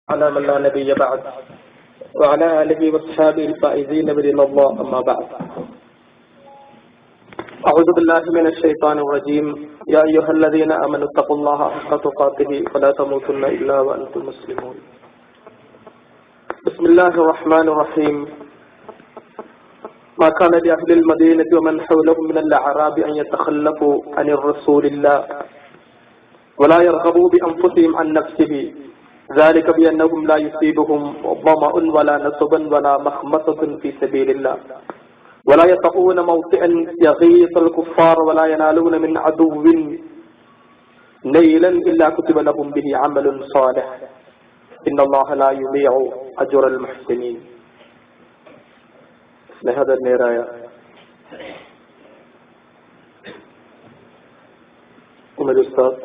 على من لا نبي بعد وعلى آله وصحبه الفائزين برضا الله أما بعد. أعوذ بالله من الشيطان الرجيم. يا أيها الذين آمنوا اتقوا الله حق تقاته ولا تموتن إلا وأنتم مسلمون. بسم الله الرحمن الرحيم. ما كان لأهل المدينة ومن حولهم من الأعراب أن يتخلفوا عن رسول الله ولا يرغبوا بأنفسهم عن نفسه ذلك بأنهم لا يصيبهم ظمأ ولا نصب ولا مخمصة في سبيل الله ولا يطؤون موطئا يغيظ الكفار ولا ينالون من عدو نيلا إلا كتب لهم به عمل صالح إن الله لا يضيع أجر المحسنين. സ്നേഹധന്യരായ ഉമർ ഉസ്താദ്,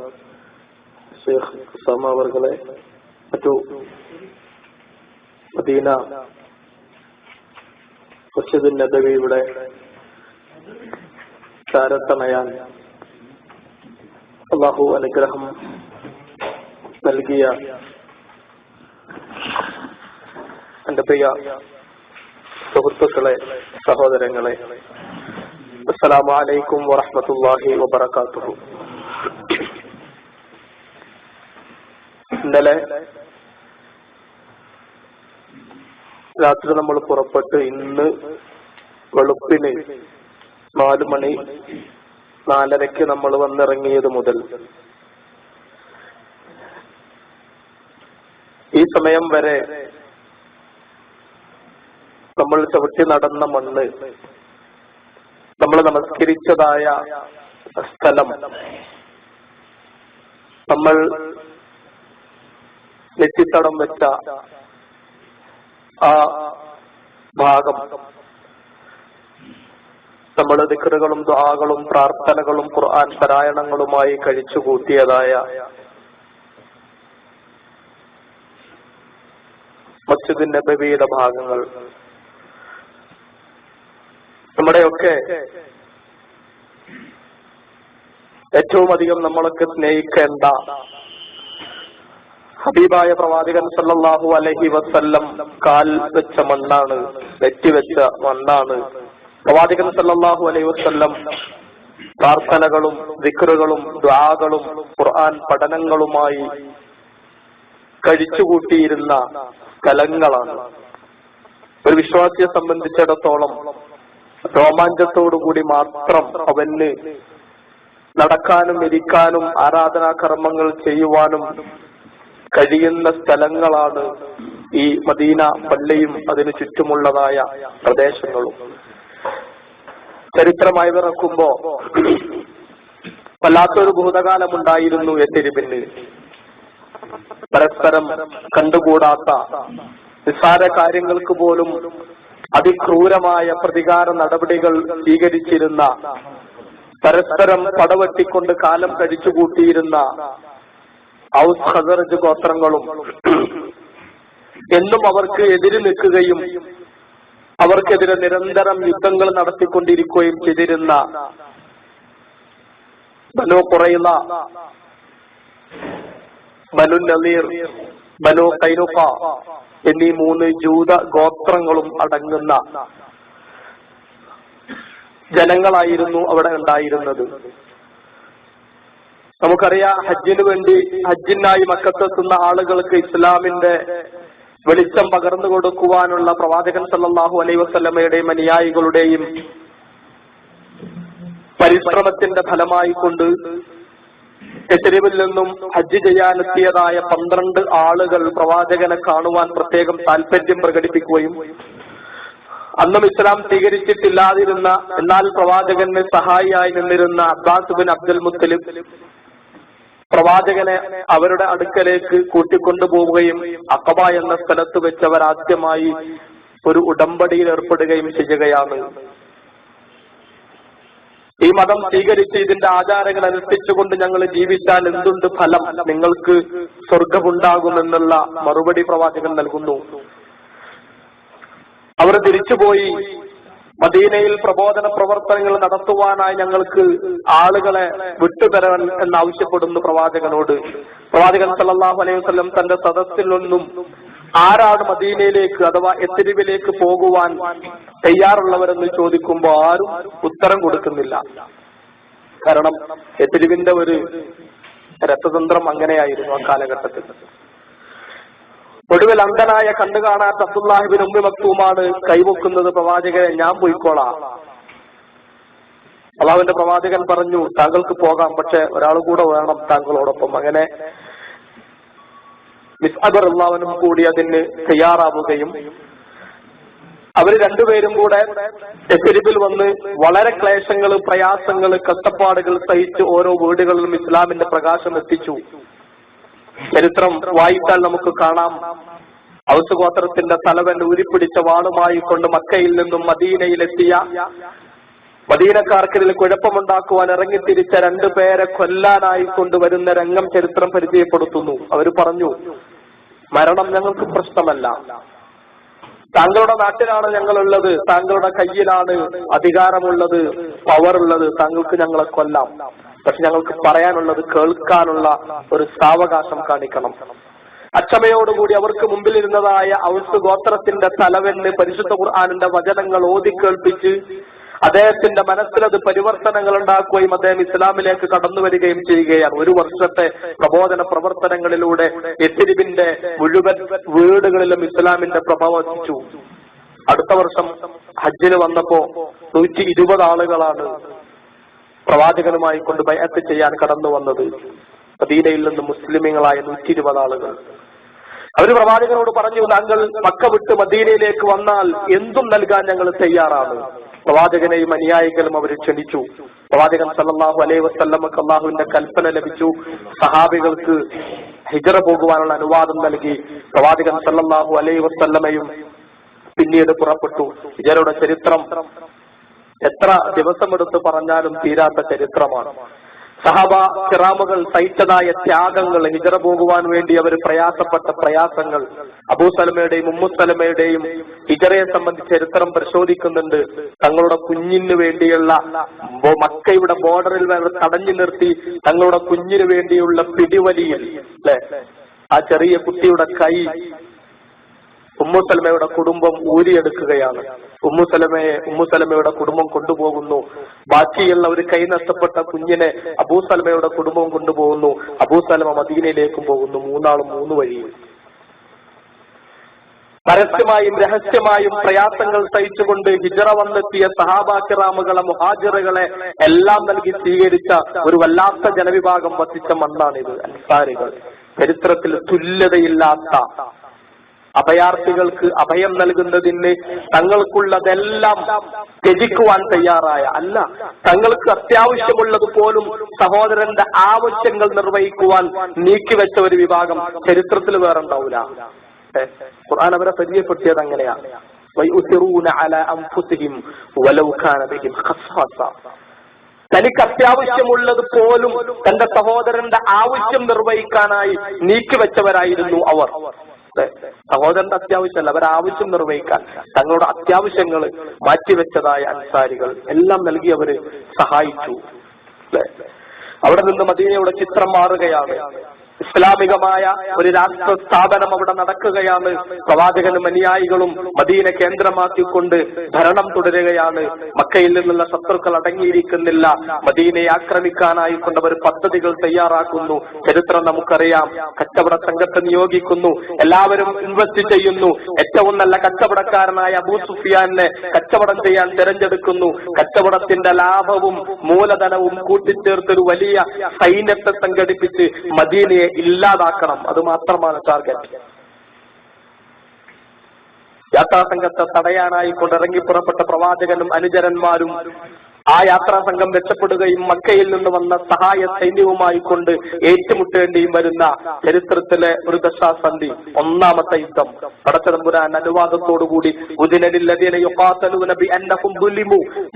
ഷെയ്ഖ് ഉസാമ അവർകളെ, മറ്റു മദീന മസ്ജിദ് നബവിയുടെ ചാരത്തണയാൻ അല്ലാഹു അനുഗ്രഹം നൽകിയ എന്റെ പ്രിയ സുഹൃത്തുക്കളെ, സഹോദരങ്ങളെ, അസ്സലാമു അലൈക്കും വറഹ്മത്തുള്ളാഹി വബറകാതുഹു. ഇന്നലെ രാത്രി നമ്മൾ പുറപ്പെട്ട് ഇന്ന് വെളുപ്പിന് 4 മണി 4:30 നമ്മൾ വന്നിറങ്ങിയത് മുതൽ ഈ സമയം വരെ നമ്മൾ ചവിട്ടി നടന്ന മണ്ണ്, നമ്മൾ നമസ്കരിച്ചതായ സ്ഥലം, നമ്മൾ നെറ്റിത്തടം വെച്ച ആ ഭാഗം, നമ്മൾ ദിക്റുകളും ദുആകളും പ്രാർത്ഥനകളും ഖുർആൻ പാരായണങ്ങളുമായി കഴിച്ചു കൂട്ടിയതായ മസ്ജിദ് നബവിയുടെ ഭാഗങ്ങൾ, നമ്മുടെയൊക്കെ ഏറ്റവും അധികം നമ്മളൊക്കെ സ്നേഹിക്കേണ്ട ഹബീബായ പ്രവാചകൻ സല്ലല്ലാഹു അലൈഹി വസല്ലം കാൽ വെച്ച മണ്ണാണ്, നെറ്റിവെച്ച മണ്ണാണ്. പ്രവാചകൻ സല്ലല്ലാഹു അലൈഹി വസല്ലം പ്രാർത്ഥനകളും ദിക്റുകളും ദുആകളും ഖുർആൻ പഠനങ്ങളുമായി കഴിച്ചുകൂട്ടിയിരുന്ന സ്ഥലങ്ങളാണ്. ഒരു വിശ്വാസിയെ സംബന്ധിച്ചിടത്തോളം രോമാഞ്ചത്തോടുകൂടി മാത്രം അവന് നടക്കാനും ഇരിക്കാനും ആരാധനാ കർമ്മങ്ങൾ ചെയ്യുവാനും കഴിയുന്ന സ്ഥലങ്ങളാണ് ഈ മദീന പള്ളിയും അതിനു ചുറ്റുമുള്ളതായ പ്രദേശങ്ങളും. ചരിത്രമായി വിറക്കുമ്പോ വല്ലാത്തൊരു ഭൂതകാലമുണ്ടായിരുന്നു യഥരിബിന്. പരസ്പരം കണ്ടുകൂടാത്ത നിസ്സാര കാര്യങ്ങൾക്ക് പോലും അതിക്രൂരമായ പ്രതികാര നടപടികൾ സ്വീകരിച്ചിരുന്ന, പരസ്പരം പടവെട്ടിക്കൊണ്ട് കാലം കഴിച്ചുകൂട്ടിയിരുന്ന ഔസ് ഖസറജ് ഗോത്രങ്ങളും എന്നും അവർക്ക് എതിര് നിൽക്കുകയും അവർക്കെതിരെ നിരന്തരം യുദ്ധങ്ങൾ നടത്തിക്കൊണ്ടിരിക്കുകയും ചെയ്തിരുന്ന ബനൂ ഖുറൈള, ബനൂ നളീർ, ബനൂ ഖൈനുഖ എന്നീ 3 ജൂത ഗോത്രങ്ങളും അടങ്ങുന്ന ജനങ്ങളായിരുന്നു അവിടെ ഉണ്ടായിരുന്നത്. നമുക്കറിയാം, ഹജ്ജിനായി മക്കത്തെത്തുന്ന ആളുകൾക്ക് ഇസ്ലാമിന്റെ വെളിച്ചം പകർന്നു കൊടുക്കുവാനുള്ള പ്രവാചകൻ സല്ലല്ലാഹു അലൈഹി വസല്ലമയുടെയും അനുയായികളുടെയും പരിശ്രമത്തിന്റെ ഫലമായി കൊണ്ട് യഥരിബിൽ നിന്നും ഹജ്ജ് ചെയ്യാനെത്തിയതായ 12 ആളുകൾ പ്രവാചകനെ കാണുവാൻ പ്രത്യേകം താല്പര്യം പ്രകടിപ്പിക്കുകയും അന്നും ഇസ്ലാം സ്വീകരിച്ചിട്ടില്ലാതിരുന്ന എന്നാൽ പ്രവാചകന് സഹായിയായി നിന്നിരുന്ന അബ്ബാസ് ബിൻ അബ്ദുൽ മുത്തലിബ് പ്രവാചകനെ അവരുടെ അടുക്കലേക്ക് കൂട്ടിക്കൊണ്ടുപോവുകയും അഖബ എന്ന സ്ഥലത്ത് വെച്ച് അവർ ആദ്യമായി ഒരു ഉടമ്പടിയിൽ ഏർപ്പെടുകയും ചെയ്യുകയാണ്. ഈ മതം സ്വീകരിച്ച് ഇതിന്റെ ആചാരങ്ങൾ അനുഷ്ഠിച്ചുകൊണ്ട് ഞങ്ങൾ ജീവിച്ചാൽ എന്തുണ്ട് ഫലം, നിങ്ങൾക്ക് സ്വർഗമുണ്ടാകുമെന്നുള്ള മറുപടി പ്രവാചകൻ നൽകുന്നു. അവർ തിരിച്ചുപോയി മദീനയിൽ പ്രബോധന പ്രവർത്തനങ്ങൾ നടത്തുവാനായി ഞങ്ങൾക്ക് ആളുകളെ വിട്ടുതരാൻ എന്നാവശ്യപ്പെടുന്നു പ്രവാചകനോട്. പ്രവാചകൻ സല്ലല്ലാഹു അലൈഹി വസല്ലം തന്റെ സദസ്സിൽ നിന്നും ആരാണ് മദീനയിലേക്ക് അഥവാ യസ്രിബിലേക്ക് പോകുവാൻ തയ്യാറുള്ളവരെന്ന് ചോദിക്കുമ്പോൾ ആരും ഉത്തരം കൊടുക്കുന്നില്ല. കാരണം യസ്രിബിന്റെ ഒരു രസതന്ത്രം അങ്ങനെയായിരുന്നു ആ കാലഘട്ടത്തിൽ. ഒടുവിൽ അന്ധനായ കണ്ടു കാണാത്ത അബ്ദുല്ലാഹി ഇബ്നു ഉമ്മി മക്തൂമാണ് കൈവക്കുന്നത്, പ്രവാചകനെ ഞാൻ പോയിക്കോളാം. അള്ളാഹുവിന്റെ പ്രവാചകൻ പറഞ്ഞു, താങ്കൾക്ക് പോകാം, പക്ഷെ ഒരാൾ കൂടെ വേണം താങ്കളോടൊപ്പം. അങ്ങനെ മിസ്അബ് റളിയല്ലാഹു അൻഹു കൂടി അതിന് തയ്യാറാവുകയും അവർ രണ്ടുപേരും കൂടെ യസ്രിബിൽ വന്ന് വളരെ ക്ലേശങ്ങൾ, പ്രയാസങ്ങൾ, കഷ്ടപ്പാടുകൾ സഹിച്ച് ഓരോ വീടുകളിലും ഇസ്ലാമിന്റെ പ്രകാശം എത്തിച്ചു. ചരിത്രം വായിച്ചാൽ നമുക്ക് കാണാം, ഔസ് ഗോത്രത്തിന്റെ തലവൻ ഉരുപ്പിടിച്ച വാളുമായി കൊണ്ട് മക്കയിൽ നിന്നും മദീനയിലെത്തിയ, മദീനക്കാർക്കിടയിൽ കുഴപ്പമുണ്ടാക്കുവാൻ ഇറങ്ങിത്തിരിച്ച രണ്ടുപേരെ കൊല്ലാനായി കൊണ്ടുവരുന്ന രംഗം ചരിത്രം പരിചയപ്പെടുത്തുന്നു. അവർ പറഞ്ഞു, മരണം ഞങ്ങൾക്ക് പ്രശ്നമല്ല, താങ്കളുടെ നാട്ടിലാണ് ഞങ്ങളുള്ളത്, താങ്കളുടെ കയ്യിലാണ് അധികാരമുള്ളത്, പവറുള്ളത്, താങ്കൾക്ക് ഞങ്ങളെ കൊല്ലാം, പക്ഷെ ഞങ്ങൾക്ക് പറയാനുള്ളത് കേൾക്കാനുള്ള ഒരു സാവകാശം കാണിക്കണം. അക്ഷമയോടുകൂടി അവർക്ക് മുമ്പിലിരുന്നതായ ഔസ് ഗോത്രത്തിന്റെ തലവന് പരിശുദ്ധ ഖുർആനിന്റെ വചനങ്ങൾ ഓതിക്കേൾപ്പിച്ച് അദ്ദേഹത്തിന്റെ മനസ്സിലത് പരിവർത്തനങ്ങൾ ഉണ്ടാക്കുകയും അദ്ദേഹം ഇസ്ലാമിലേക്ക് കടന്നു വരികയും ചെയ്യുകയാണ്. ഒരു വർഷത്തെ പ്രബോധന പ്രവർത്തനങ്ങളിലൂടെ യസ്രിബിന്റെ മുഴുവൻ വീടുകളിലും ഇസ്ലാമിന്റെ പ്രഭാവം എത്തിച്ചു. അടുത്ത വർഷം ഹജ്ജിന് വന്നപ്പോ 120 ആളുകളാണ് പ്രവാചകനുമായി കൊണ്ട് ബൈഅത്ത് ചെയ്യാൻ കടന്നു വന്നത്. മദീനയിൽ നിന്ന് മുസ്ലിമീങ്ങളായ 120 ആളുകൾ. അവര് പ്രവാചകനോട് പറഞ്ഞു, താങ്കൾ മക്ക വിട്ട് മദീനയിലേക്ക് വന്നാൽ എന്തും നൽകാൻ ഞങ്ങൾ തയ്യാറാണ്. പ്രവാചകനെയും അനുയായികളും അവർ ക്ഷണിച്ചു. പ്രവാചകൻ സല്ലല്ലാഹു അലൈഹി വസല്ലമക്ക് അല്ലാഹുവിന്റെ കൽപ്പന ലഭിച്ചു. സഹാബികൾക്ക് ഹിജ്റ പോകുവാനുള്ള അനുവാദം നൽകി. പ്രവാചകൻ സല്ലല്ലാഹു അലൈഹി വസല്ലമയും പിന്നീട് പുറപ്പെട്ടു. ഹിജ്റയുടെ ചരിത്രം എത്ര ദിവസമെടുത്ത് പറഞ്ഞാലും തീരാത്ത ചരിത്രമാണ്. സഹാബ കിറാമുകൾ സഹിച്ചതായ ത്യാഗങ്ങൾ, ഹിജ്റ പോകുവാൻ വേണ്ടി അവർ പ്രയാസപ്പെട്ട പ്രയാസങ്ങൾ, അബൂ സലമയുടെയും ഉമ്മു സലമയുടെയും ഹിജ്റയെ സംബന്ധിച്ച് ചരിത്രം പരിശോധിക്കുന്നുണ്ട്. തങ്ങളുടെ കുഞ്ഞിന് വേണ്ടിയുള്ള മക്കയുടെ ബോർഡറിൽ തടഞ്ഞു നിർത്തി തങ്ങളുടെ കുഞ്ഞിന് വേണ്ടിയുള്ള പിടിവലിയിൽ അല്ലെ, ആ ചെറിയ കുട്ടിയുടെ കൈ ഉമ്മു സലമയുടെ കുടുംബം ഊരിയെടുക്കുകയാണ്. ഉമ്മു സലമയുടെ കുടുംബം കൊണ്ടുപോകുന്നു. ബാക്കിയുള്ള ഒരു കൈ നഷ്ടപ്പെട്ട കുഞ്ഞിനെ അബൂ സലമയുടെ കുടുംബം കൊണ്ടുപോകുന്നു. അബൂ സലമ മദീനയിലേക്കും പോകുന്നു. മൂന്നാളും 3 വഴിയിൽ. പരസ്യമായും രഹസ്യമായും പ്രയാസങ്ങൾ സഹിച്ചുകൊണ്ട് ഹിജ്റ വന്നെത്തിയ സഹാബാ കിറാമുകളെ, മുഹാജിറുകളെ എല്ലാം നൽകി സ്വീകരിച്ച ഒരു വല്ലാത്ത ജനവിഭാഗം വസിച്ച മണ്ണാണിത് അൻസാരികൾ. ചരിത്രത്തിൽ തുല്യതയില്ലാത്ത അഭയാർത്ഥികൾക്ക് അഭയം നൽകുന്നതിന് തങ്ങൾക്കുള്ളതെല്ലാം ത്യജിക്കുവാൻ തയ്യാറായ, അല്ല തങ്ങൾക്ക് അത്യാവശ്യമുള്ളത് പോലും സഹോദരന്റെ ആവശ്യങ്ങൾ നിർവഹിക്കുവാൻ നീക്കിവെച്ച ഒരു വിഭാഗം ചരിത്രത്തിൽ വേറെ ഉണ്ടാവില്ല. ഖുർആൻ അവരെ പരിചയപ്പെടുത്തിയത് അങ്ങനെയാണ്. തനിക്ക് അത്യാവശ്യമുള്ളത് പോലും തന്റെ സഹോദരന്റെ ആവശ്യം നിർവഹിക്കാനായി നീക്കിവെച്ചവരായിരുന്നു അവർ. സഹോദരന്റെ അത്യാവശ്യമല്ല, അവരാവശ്യം നിർവഹിക്കാൻ തങ്ങളുടെ അത്യാവശ്യങ്ങൾ മാറ്റിവെച്ചതായ അൻസാരികൾ എല്ലാം നൽകി അവര് സഹായിച്ചു. അവിടെ നിന്ന് മദീനയുടെ ചിത്രം മാറുകയാണ്. ഇസ്ലാമികമായ ഒരു രാഷ്ട്ര സ്ഥാപനം അവിടെ നടക്കുകയാണ്. പ്രവാചകനും അനുയായികളും മദീന കേന്ദ്രമാക്കിക്കൊണ്ട് ഭരണം തുടരുകയാണ്. മക്കയിൽ നിന്നുള്ള ശത്രുക്കൾ അടങ്ങിയിരിക്കുന്നില്ല. മദീനയെ ആക്രമിക്കാനായി കൊണ്ടവർ പദ്ധതികൾ തയ്യാറാക്കുന്നു. ചരിത്രം നമുക്കറിയാം. കച്ചവട സംഘത്തെ നിയോഗിക്കുന്നു. എല്ലാവരും ഇൻവെസ്റ്റ് ചെയ്യുന്നു. ഏറ്റവും നല്ല കച്ചവടക്കാരനായ അബൂ സുഫിയാനെ കച്ചവടം ചെയ്യാൻ തിരഞ്ഞെടുക്കുന്നു. കച്ചവടത്തിന്റെ ലാഭവും മൂലധനവും കൂട്ടിച്ചേർത്തൊരു വലിയ സൈന്യത്തെ സംഘടിപ്പിച്ച് മദീനയെ ഇല്ലാതാക്കണം. അത് മാത്രമാണ് ടാർഗറ്റ്. യാത്രാസംഘത്തെ തടയാനായി കൊണ്ടിറങ്ങി പുറപ്പെട്ട പ്രവാചകനും അനുചരന്മാരും ആ യാത്രാ സംഘം രക്ഷപ്പെടുകയും മക്കയിൽ നിന്ന് വന്ന സഹായ സൈന്യവുമായി കൊണ്ട് ഏറ്റുമുട്ടേണ്ടിയും വരുന്ന ചരിത്രത്തിലെ ഒരു ദശാസന്ധി, ഒന്നാമത്തെ യുദ്ധം. പടച്ചതമ്പുരാൻ അനുവാദത്തോടുകൂടി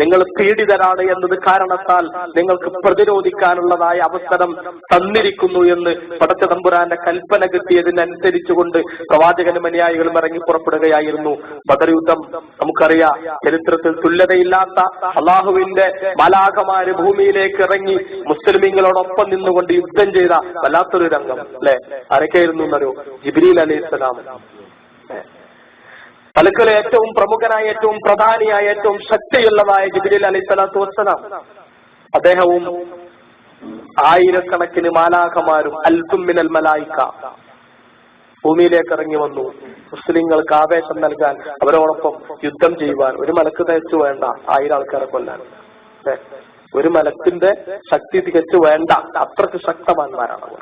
നിങ്ങൾ പീഡിതരാണ് എന്നത് കാരണത്താൽ നിങ്ങൾക്ക് പ്രതിരോധിക്കാനുള്ളതായ അവസരം തന്നിരിക്കുന്നു എന്ന് പടച്ചതമ്പുരാന്റെ കൽപ്പന കിട്ടിയതിനനുസരിച്ചുകൊണ്ട് പ്രവാചകനും അനുയായികളും ഇറങ്ങി പുറപ്പെടുകയായിരുന്നു. ബദർ യുദ്ധം നമുക്കറിയാം, ചരിത്രത്തിൽ തുല്യതയില്ലാത്ത അള്ളാഹുവിന്റെ മലാഖമാര് ഭൂമിയിലേക്ക് ഇറങ്ങി മുസ്ലിമീങ്ങളോടൊപ്പം നിന്നുകൊണ്ട് യുദ്ധം ചെയ്ത വല്ലാത്തൊരു രംഗം അല്ലെ. ആരൊക്കെയായിരുന്നു എന്നറിയോ? ജിബ്രീൽ അലൈഹിസ്സലാം. തലക്കലെ ഏറ്റവും പ്രമുഖനായ, ഏറ്റവും പ്രധാനിയായ, ഏറ്റവും ശക്തിയുള്ളതായ ജിബ്രീൽ അലൈഹിസ്സലാത്തു വസ്സലാം. അദ്ദേഹവും ആയിരക്കണക്കിന് മാലാഖമാരും അൽഫും മിനൽ മലായിക ഭൂമിയിലേക്ക് ഇറങ്ങി വന്നു. മുസ്ലിങ്ങൾക്ക് ആവേശം നൽകാൻ, അവരോടൊപ്പം യുദ്ധം ചെയ്യുവാൻ. ഒരു മലക്ക് തികച്ചു വേണ്ട 1000 ആൾക്കാരെ കൊല്ലാൻ. ഒരു മലക്കിന്റെ ശക്തി തികച്ചു വേണ്ട, അത്രക്ക് ശക്തവാന്മാരാണ് അവർ.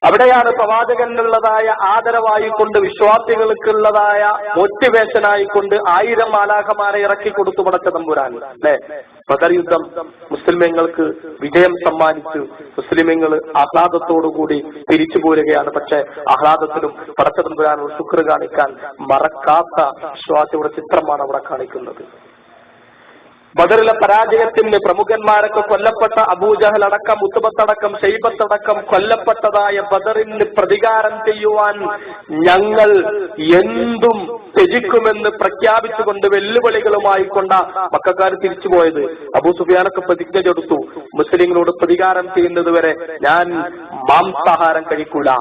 അവിടെയാണ് പ്രവാചകനുള്ളതായ ആദരവായിക്കൊണ്ട്, വിശ്വാസികൾക്കുള്ളതായ മോട്ടിവേഷനായിക്കൊണ്ട് 1000 മാലാഖമാരെ ഇറക്കി കൊടുത്തു പടച്ച തമ്പുരാൻ അല്ലെ. ബദർ യുദ്ധം മുസ്ലിമീങ്ങൾക്ക് വിജയം സമ്മാനിച്ചു. മുസ്ലിമീങ്ങൾ ആഹ്ലാദത്തോടുകൂടി തിരിച്ചു പോരുകയാണ്. പക്ഷെ ആഹ്ലാദത്തിലും പടച്ച തമ്പുരാനോട് ശുക്ർ കാണിക്കാൻ മറക്കാത്ത വിശ്വാസിയുടെ ചിത്രമാണ് അവിടെ കാണിക്കുന്നത്. ബദറിലെ പരാജയത്തിന് പ്രമുഖന്മാരൊക്കെ കൊല്ലപ്പെട്ട അബൂജഹൽ അടക്കം, ഉത്ബത്തടക്കം, ഷൈബത്തടക്കം കൊല്ലപ്പെട്ടതായ ബദറിന് പ്രതികാരം ചെയ്യുവാൻ ഞങ്ങൾ എന്തും ത്യജിക്കുമെന്ന് പ്രഖ്യാപിച്ചുകൊണ്ട് വെല്ലുവിളികളുമായി കൊണ്ട മക്കക്കാർ തിരിച്ചുപോയത്. അബൂ സുഫിയാനൊക്കെ പ്രതിജ്ഞ എടുത്തു, മുസ്ലിങ്ങളോട് പ്രതികാരം ചെയ്യുന്നത് വരെ ഞാൻ മാംസാഹാരം കഴിക്കൂല.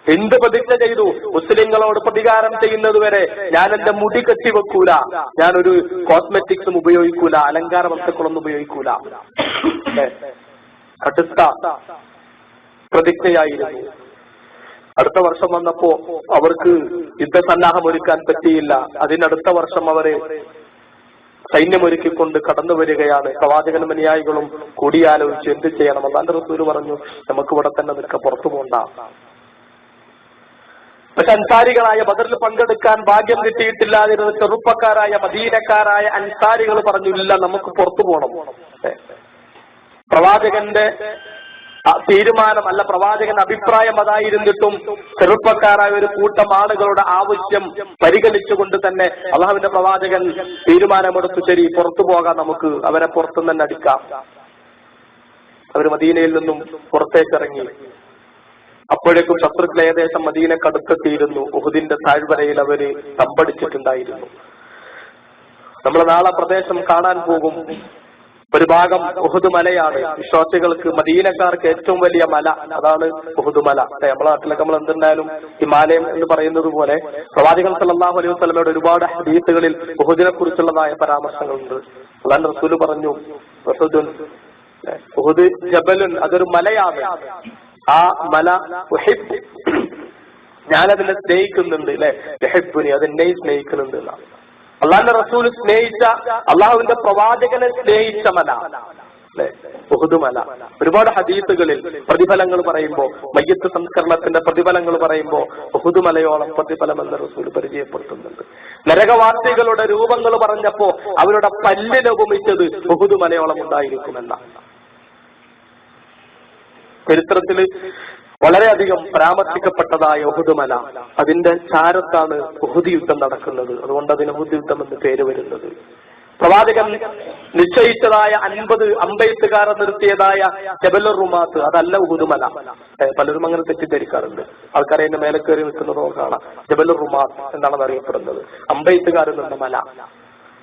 എന്ത് പ്രതിജ്ഞ ചെയ്തു? മുസ്ലിങ്ങളോട് പ്രതികാരം ചെയ്യുന്നത് വരെ ഞാൻ എന്റെ മുടി കെട്ടിവെക്കൂല, ഞാനൊരു കോസ്മെറ്റിക്സും ഉപയോഗിക്കൂല, അലങ്കാര വസ്തുക്കളൊന്നും ഉപയോഗിക്കൂല. കടുത്ത പ്രതിജ്ഞയായിരുന്നു. അടുത്ത വർഷം വന്നപ്പോ അവർക്ക് യുദ്ധസന്നാഹം ഒരുക്കാൻ പറ്റിയില്ല. അതിനടുത്ത വർഷം അവരെ സൈന്യമൊരുക്കിക്കൊണ്ട് കടന്നു വരികയാണ്. പ്രവാചകനും അനുയായികളും കൂടിയാലോചിച്ച് എന്ത് ചെയ്യണം. അല്ലാഹുവിന്റെ റസൂൽ പറഞ്ഞു, നമുക്ക് ഇവിടെ തന്നെ നിൽക്കാം, പുറത്തു പോണ്ട. പക്ഷെ അൻസാരികളായ ബദറിൽ പങ്കെടുക്കാൻ ഭാഗ്യം കിട്ടിയിട്ടില്ലാതിരുന്ന ചെറുപ്പക്കാരായ മദീനക്കാരായ അൻസാരികൾ പറഞ്ഞു, ഇല്ല, നമുക്ക് പുറത്തു പോകണം. പ്രവാചകന്റെ തീരുമാനം അല്ല, പ്രവാചകന്റെ അഭിപ്രായം അതായിരുന്നിട്ടും ചെറുപ്പക്കാരായ ഒരു കൂട്ടം ആളുകളുടെ ആവശ്യം പരിഗണിച്ചുകൊണ്ട് തന്നെ അള്ളാഹുവിന്റെ പ്രവാചകൻ തീരുമാനമെടുത്തു, ശരി, പുറത്തു പോകാം, നമുക്ക് അവരെ പുറത്തുനിന്ന് തന്നെ അടിക്കാം. അവർ മദീനയിൽ നിന്നും പുറത്തേക്കിറങ്ങി. അപ്പോഴേക്കും ശത്രുക്കൾ ഏകദേശം മദീനക്കടുത്തെത്തിയിരുന്നു. ഉഹുദിന്റെ താഴ്വരയിൽ അവര് തമ്പടിച്ചിട്ടുണ്ടായിരുന്നു. നമ്മൾ നാളെ പ്രദേശം കാണാൻ പോകും. ഒരു ഭാഗം ഉഹുദ് മലയാണ്. വിശ്വാസികൾക്ക്, മദീനക്കാർക്ക് ഏറ്റവും വലിയ മല അതാണ് ഉഹുദ് മല. നമ്മളെ നാട്ടിലൊക്കെ നമ്മൾ എന്തുണ്ടായാലും ഹിമാലയം എന്ന് പറയുന്നത് പോലെ പ്രവാചകൻ സല്ലല്ലാഹു അലൈഹി വസല്ലമയുടെ ഒരുപാട് ഹദീസുകളിൽ ഉഹുദിനെ കുറിച്ചുള്ളതായ പരാമർശങ്ങളുണ്ട്. അല്ലാഹുവിന്റെ റസൂൽ പറഞ്ഞു, ഉഹുദ് ജബലുൻ, അതൊരു മലയാണ്. ആ മല ഞാനതിനെ സ്നേഹിക്കുന്നുണ്ട് അല്ലെ, യഹബ്ബുനി, അതെന്നെ സ്നേഹിക്കുന്നുണ്ട്. അള്ളാഹുവിന്റെ റസൂൽ സ്നേഹിച്ച, അള്ളാഹുവിന്റെ പ്രവാചകനെ സ്നേഹിച്ച മല അല്ലെ ഉഹുദ് മല. ഒരുപാട് ഹദീസുകളിൽ പ്രതിഫലങ്ങൾ പറയുമ്പോ, മയ്യത്ത് സംസ്കരണത്തിന്റെ പ്രതിഫലങ്ങൾ പറയുമ്പോ ഉഹുദ് മലയോളം പ്രതിഫലം എന്ന് റസൂൽ പരിചയപ്പെടുത്തുന്നുണ്ട്. നരകവാസികളുടെ രൂപങ്ങൾ പറഞ്ഞപ്പോ അവരുടെ പല്ലിനെ ഉപമിച്ചത് ഉഹുദ് മലയോളം ഉണ്ടായിരിക്കുമെന്ന. ചരിത്രത്തിൽ വളരെയധികം പരാമർശിക്കപ്പെട്ടതായ ഉഹുദ് മല, അതിന്റെ ചാരത്താണ് ഉഹുദ് യുദ്ധം നടക്കുന്നത്. അതുകൊണ്ട് അതിന് ഉഹുദ് യുദ്ധം എന്ന് പേര് വരുന്നത്. പ്രവാചകൻ നിശ്ചയിച്ചതായ 50 അമ്പെയ്ത്തുകാരെ നിർത്തിയതായ ജബലുർ റുമാത്ത് അതല്ല ഉഹുദ് മല. പലരും അങ്ങനെ തെറ്റിദ്ധരിക്കാറുണ്ട്. ആൾക്കാരെ അതിന്റെ മേലെ കയറി നിൽക്കുന്നതോ കാണാം. ജബലുർ റുമാത്ത് എന്നാണ് അറിയപ്പെടുന്നത്. അമ്പെയ്ത്തുകാരിൽ നിന്ന മല.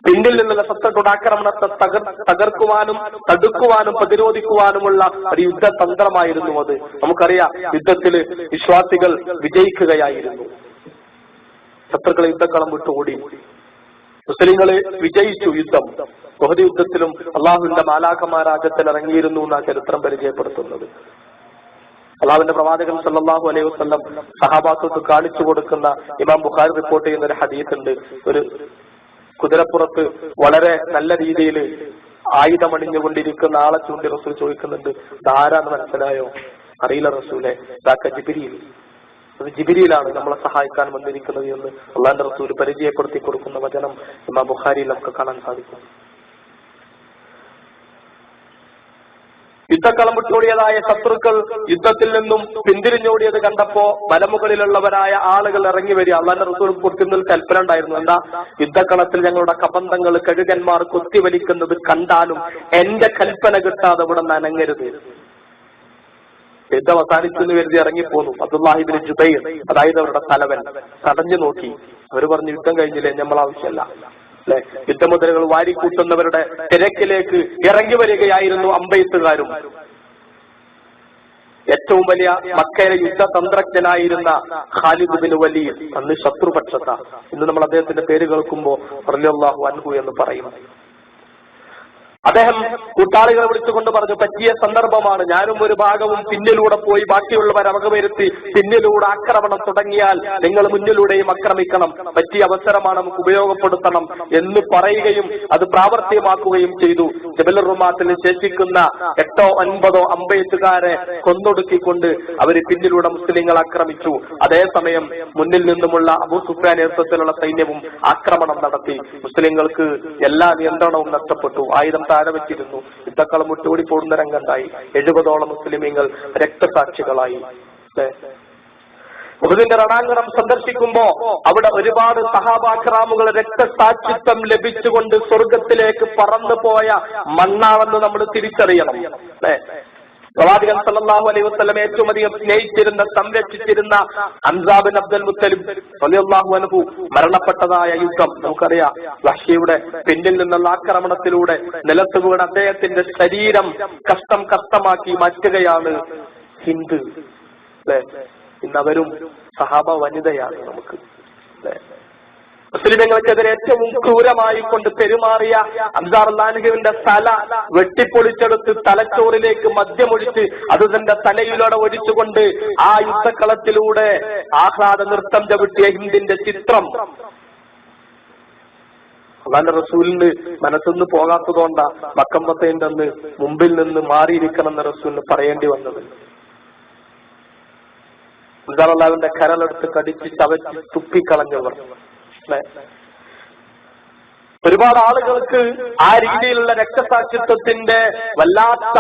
പിന്നിൽ നിന്നുള്ള ശത്രുക്കളുടെ ആക്രമണത്തെ തകർക്കുവാനും തടുക്കുവാനും പ്രതിരോധിക്കുവാനുമുള്ള ഒരു യുദ്ധതന്ത്രമായിരുന്നു അത്. നമുക്കറിയാം, യുദ്ധത്തിൽ വിശ്വാസികൾ വിജയിക്കുകയായിരുന്നു. ശത്രുക്കളെ യുദ്ധക്കളം വിട്ട് ഓടി. മുസ്ലിങ്ങള് വിജയിച്ചു യുദ്ധം. ഉഹദ് യുദ്ധത്തിലും അള്ളാഹുവിന്റെ മാലാഖമാരാജത്തിൽ ഇറങ്ങിയിരുന്നു എന്നാണ് ചരിത്രം പരിചയപ്പെടുത്തുന്നത്. അള്ളാഹുവിന്റെ പ്രവാചകൻ സല്ലല്ലാഹു അലൈഹി വസല്ലം സഹാബാക്കൾക്ക് കാണിച്ചു കൊടുക്കുന്ന, ഇമാം ബുഖാരി റിപ്പോർട്ട് ചെയ്യുന്ന ഒരു ഹദീസ് ഉണ്ട്. ഒരു കുതിരപ്പുറത്ത് വളരെ നല്ല രീതിയിൽ ആയുധമണിഞ്ഞുകൊണ്ടിരിക്കുന്ന ആളെ ചൂണ്ടി റസൂൽ ചോദിക്കുന്നുണ്ട്, ധാരാന്ന് മനസ്സിലായോ? അറിയില്ല റസൂലെ, ജിബ്രീൽ. അത് ജിബ്രീലാണ് നമ്മളെ സഹായിക്കാൻ വന്നിരിക്കുന്നത് എന്ന് അള്ളാഹുവിന്റെ റസൂൽ പരിചയപ്പെടുത്തി കൊടുക്കുന്ന വചനം ഇമാം ബുഖാരിയിൽ നമുക്ക് കാണാൻ സാധിക്കും. യുദ്ധക്കളം വിട്ടോടിയതായ ശത്രുക്കൾ യുദ്ധത്തിൽ നിന്നും പിന്തിരിഞ്ഞോടിയത് കണ്ടപ്പോ മലമുകളിലുള്ളവരായ ആളുകൾ ഇറങ്ങി വരിക. അള്ളാന്റെ റസൂൽ കൊടുക്കുന്ന ഒരു കൽപ്പന ഉണ്ടായിരുന്നു. എന്താ? യുദ്ധക്കളത്തിൽ ഞങ്ങളുടെ കബന്ധങ്ങൾ കഴുകന്മാർ കൊത്തിവലിക്കുന്നത് കണ്ടാലും എന്റെ കൽപ്പന കിട്ടാതെ ഇവിടെ നനങ്ങരുത്. യുദ്ധം അവസാനിച്ചെന്ന് കരുതി ഇറങ്ങിപ്പോന്നു. അബ്ദുല്ലാഹിബ്നു ജുബൈർ, അതായത് അവരുടെ തലവൻ, തടഞ്ഞു നോക്കി. അവർ പറഞ്ഞു, യുദ്ധം കഴിഞ്ഞില്ലേ, നമ്മൾ ആവശ്യമല്ല. അല്ലെ, യുദ്ധമുദ്രകൾ വാരിക്കൂട്ടുന്നവരുടെ തിരക്കിലേക്ക് ഇറങ്ങി വരികയായിരുന്നു അമ്പെയ്ത്തുകാരും. ഏറ്റവും വലിയ മക്കയിലെ യുദ്ധതന്ത്രജ്ഞനായിരുന്ന ഖാലിദ് ബിൻ വലീദ്, അന്ന് ശത്രുപക്ഷത്ത. ഇന്ന് നമ്മൾ അദ്ദേഹത്തിന്റെ പേര് കേൾക്കുമ്പോ റളിയല്ലാഹു അൻഹു എന്ന് പറയും. അദ്ദേഹം കൂട്ടാളികളെ വിളിച്ചുകൊണ്ട് പറഞ്ഞു, പറ്റിയ സന്ദർഭമാണ്, ഞാനും ഒരു ഭാഗവും പിന്നിലൂടെ പോയി ബാക്കിയുള്ളവരെ വകവരുത്തി പിന്നിലൂടെ ആക്രമണം തുടങ്ങിയാൽ നിങ്ങൾ മുന്നിലൂടെയും ആക്രമിക്കണം, പറ്റിയ അവസരമാണ്, നമുക്ക് ഉപയോഗപ്പെടുത്തണം എന്ന് പറയുകയും അത് പ്രാവർത്തികമാക്കുകയും ചെയ്തു. ജബലുർ റുമാത്തിൽ ശേഷിക്കുന്ന 8 or 9 അമ്പെയ്ത്തുകാരെ കൊന്നൊടുക്കിക്കൊണ്ട് അവര് പിന്നിലൂടെ മുസ്ലിങ്ങൾ ആക്രമിച്ചു. അതേസമയം മുന്നിൽ നിന്നുമുള്ള അബൂ സുഫ്യാൻ നേതൃത്വത്തിലുള്ള സൈന്യവും ആക്രമണം നടത്തി. മുസ്ലിങ്ങൾക്ക് എല്ലാ നിയന്ത്രണവും നഷ്ടപ്പെട്ടു. ആയുധം താഴെ വെച്ചിരുന്നു. യുദ്ധക്കളം വിട്ടുകൂടി പോകുന്ന രംഗണ്ടായി. 70ഓളം മുസ്ലിമീങ്ങൾ രക്തസാക്ഷികളായി. ഉഹുദിന്റെ രണാങ്കണം സന്ദർശിക്കുമ്പോ അവിടെ ഒരുപാട് സഹാബാക്രാമുകൾ രക്തസാക്ഷിത്വം ലഭിച്ചുകൊണ്ട് സ്വർഗത്തിലേക്ക് പറന്നു പോയ മണ്ണാണെന്ന് നമ്മൾ തിരിച്ചറിയണം. പ്രവാചകൻ സല്ലല്ലാഹു അലൈഹി വസല്ലം ഏറ്റവും അധികം സ്നേഹിച്ചിരുന്ന, സംരക്ഷിച്ചിരുന്ന ഹംസാ ബിൻ അബ്ദുൽ മുത്തലിബ് റളിയല്ലാഹു അൻഹു മരണപ്പെട്ടതായ യുദ്ധം നമുക്കറിയാം. വഹ്ശിയുടെ പിന്നിൽ നിന്നുള്ള ആക്രമണത്തിലൂടെ നിലത്ത് വീണ അദ്ദേഹത്തിന്റെ ശരീരം കഷ്ടമാക്കി മാറ്റുകയാണ് ഹിന്ദ്. ഇന്നവരും സഹാബ വനിതയാണ് നമുക്ക്. മുസ്ലിമുകൾക്കെതിരെ ഏറ്റവും ക്രൂരമായി കൊണ്ട് പെരുമാറിയ ഹംസാ റളിയല്ലാഹുവിന്റെ തല വെട്ടിപ്പൊളിച്ചെടുത്ത് തലച്ചോറിലേക്ക് മദ്യമൊഴിച്ച് അത് തന്റെ തലയിലൂടെ ഒഴിച്ചുകൊണ്ട് ആ യുദ്ധക്കളത്തിലൂടെ ആഹ്ലാദ നൃത്തം ചവിട്ടിയ ഹിന്ദിന്റെ ചിത്രം അള്ളാന്റെ റസൂലിന് മനസ്സൊന്ന് പോകാത്തതുകൊണ്ടാ മക്കമ്പത്തേന്റെ അന്ന് മുമ്പിൽ നിന്ന് മാറിയിരിക്കണം എന്ന് റസൂലിന് പറയേണ്ടി വന്നത്. ഹംസാ റളിയല്ലാഹുവിന്റെ കരലെടുത്ത് കടിച്ച് ചവച്ച് തുപ്പിക്കളഞ്ഞവർ. ഒരുപാട് ആളുകൾക്ക് ആ രീതിയിലുള്ള രക്തസാക്ഷിത്വത്തിന്റെ വല്ലാത്ത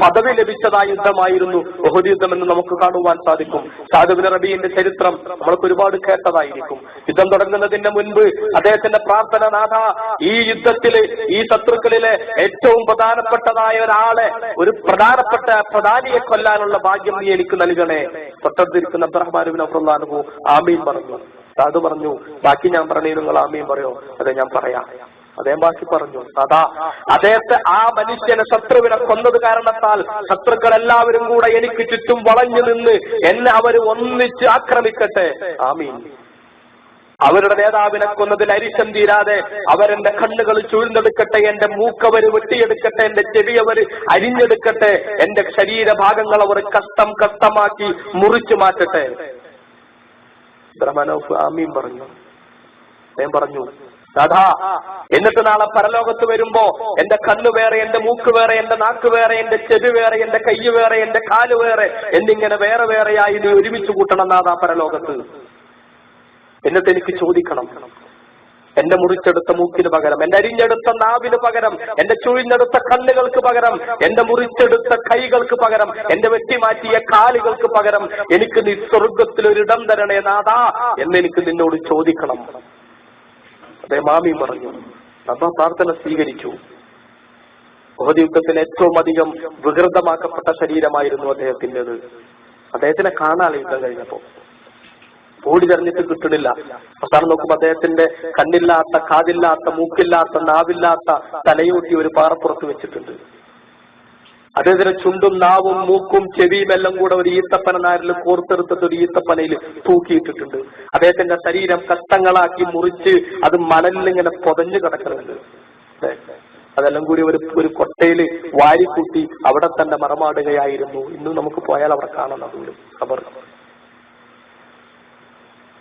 പദവി ലഭിച്ചതായ യുദ്ധമായിരുന്നു ഉഹുദ് യുദ്ധം എന്ന് നമുക്ക് കാണുവാൻ സാധിക്കും. സഅദ് ഇബ്നു റബീഇന്റെ ചരിത്രം നമ്മൾക്ക് ഒരുപാട് കേട്ടതായിരിക്കും. യുദ്ധം തുടങ്ങുന്നതിന് മുൻപ് അദ്ദേഹത്തിന്റെ പ്രാർത്ഥന, നാഥ, ഈ യുദ്ധത്തില് ഈ ശത്രുക്കളിലെ ഏറ്റവും പ്രധാനപ്പെട്ടതായ ഒരാളെ, ഒരു പ്രധാനപ്പെട്ട പ്രധാനിയെ കൊല്ലാനുള്ള ഭാഗ്യം നീ എനിക്ക് നൽകണേ. തൊട്ടടുത്തിരിക്കുന്ന അബ്ദുറഹ്മാൻ ഇബ്നു ഔഫ് റളിയല്ലാഹു അൻഹു ആമീൻ പറഞ്ഞു. അത് പറഞ്ഞു, ബാക്കി ഞാൻ പറഞ്ഞു, നിങ്ങൾ ആമീൻ പറയോ? അതെ, ഞാൻ പറയാം. അദ്ദേഹം ബാക്കി പറഞ്ഞു. അതാ അദ്ദേഹത്തെ, ആ മനുഷ്യനെ, ശത്രുവിനെ കൊന്നത് കാരണത്താൽ ശത്രുക്കൾ എല്ലാവരും കൂടെ എനിക്ക് ചുറ്റും വളഞ്ഞു നിന്ന് എന്നെ അവർ ഒന്നിച്ച് ആക്രമിക്കട്ടെ. ആമീൻ. അവരുടെ നേതാവിനെ കൊന്നതിൽ അരിശം തീരാതെ അവരെന്റെ കണ്ണുകൾ ചൂഴ്ന്നെടുക്കട്ടെ, എന്റെ മൂക്കവര് വെട്ടിയെടുക്കട്ടെ, എന്റെ ചെവിയവര് അരിഞ്ഞെടുക്കട്ടെ, എന്റെ ശരീരഭാഗങ്ങൾ അവർ കഷ്ടമാക്കി മുറിച്ചു മാറ്റട്ടെ. ആമീൻ പറഞ്ഞു. ഞാൻ പറഞ്ഞു, ദാദാ, എന്നിട്ട് നാളെ പരലോകത്ത് വരുമ്പോ എന്റെ കണ്ണ് വേറെ, എന്റെ മൂക്ക് വേറെ, എന്റെ നാക്ക് വേറെ, എന്റെ ചെവി വേറെ, എന്റെ കൈ വേറെ, എന്റെ കാല് വേറെ എന്നിങ്ങനെ വേറെ വേറെയായി നീ ഒരുമിച്ച് കൂട്ടണം നാദാ പരലോകത്ത്. എന്നിട്ട് എനിക്ക് ചോദിക്കണം, എന്റെ മുറിച്ചെടുത്ത മൂക്കിന് പകരം, എന്റെ അരിഞ്ഞെടുത്ത നാവിന് പകരം, എന്റെ ചുഴിഞ്ഞെടുത്ത കണ്ണുകൾക്ക് പകരം, എന്റെ മുറിച്ചെടുത്ത കൈകൾക്ക് പകരം, എന്റെ വെട്ടിമാറ്റിയ കാലുകൾക്ക് പകരം എനിക്ക് നീ സ്വർഗത്തിൽ ഒരിടം തരണേ നാഥാ എന്നെനിക്ക് നിന്നോട് ചോദിക്കണം. അതേ മാമി പറഞ്ഞു. അപ്പൊ പ്രാർത്ഥന സ്വീകരിച്ചു. ഉഹദ് യുദ്ധത്തിന് ഏറ്റവും അധികം വികൃതമാക്കപ്പെട്ട ശരീരമായിരുന്നു അദ്ദേഹത്തിൻ്റെത്. അദ്ദേഹത്തിനെ കാണാതെ യുദ്ധം കഴിഞ്ഞപ്പോ ഓടി തെരഞ്ഞിട്ട് കിട്ടണില്ല. അവസാനം നോക്കുമ്പോ അദ്ദേഹത്തിന്റെ കണ്ണില്ലാത്ത, കാതില്ലാത്ത, മൂക്കില്ലാത്ത, നാവില്ലാത്ത തലയൂട്ടി ഒരു പാറപ്പുറത്ത് വെച്ചിട്ടുണ്ട്. അദ്ദേഹത്തിന്റെ ചുണ്ടും നാവും മൂക്കും ചെവിയും എല്ലാം കൂടെ ഒരു ഈത്തപ്പന നാരിൽ കോർത്തെടുത്തിട്ട് ഒരു ഈത്തപ്പനയിൽ തൂക്കിയിട്ടിട്ടുണ്ട്. അദ്ദേഹത്തിന്റെ ശരീരം കഷ്ടങ്ങളാക്കി മുറിച്ച് അത് മണലിലിങ്ങനെ പൊതഞ്ഞു കിടക്കുന്നുണ്ട്. അതെല്ലാം കൂടി ഒരു കൊട്ടയിൽ വാരിക്കൂട്ടി അവിടെ തന്നെ മറമാടുകയായിരുന്നു. ഇന്നും നമുക്ക് പോയാൽ അവിടെ കാണാൻ അതും ഖബർ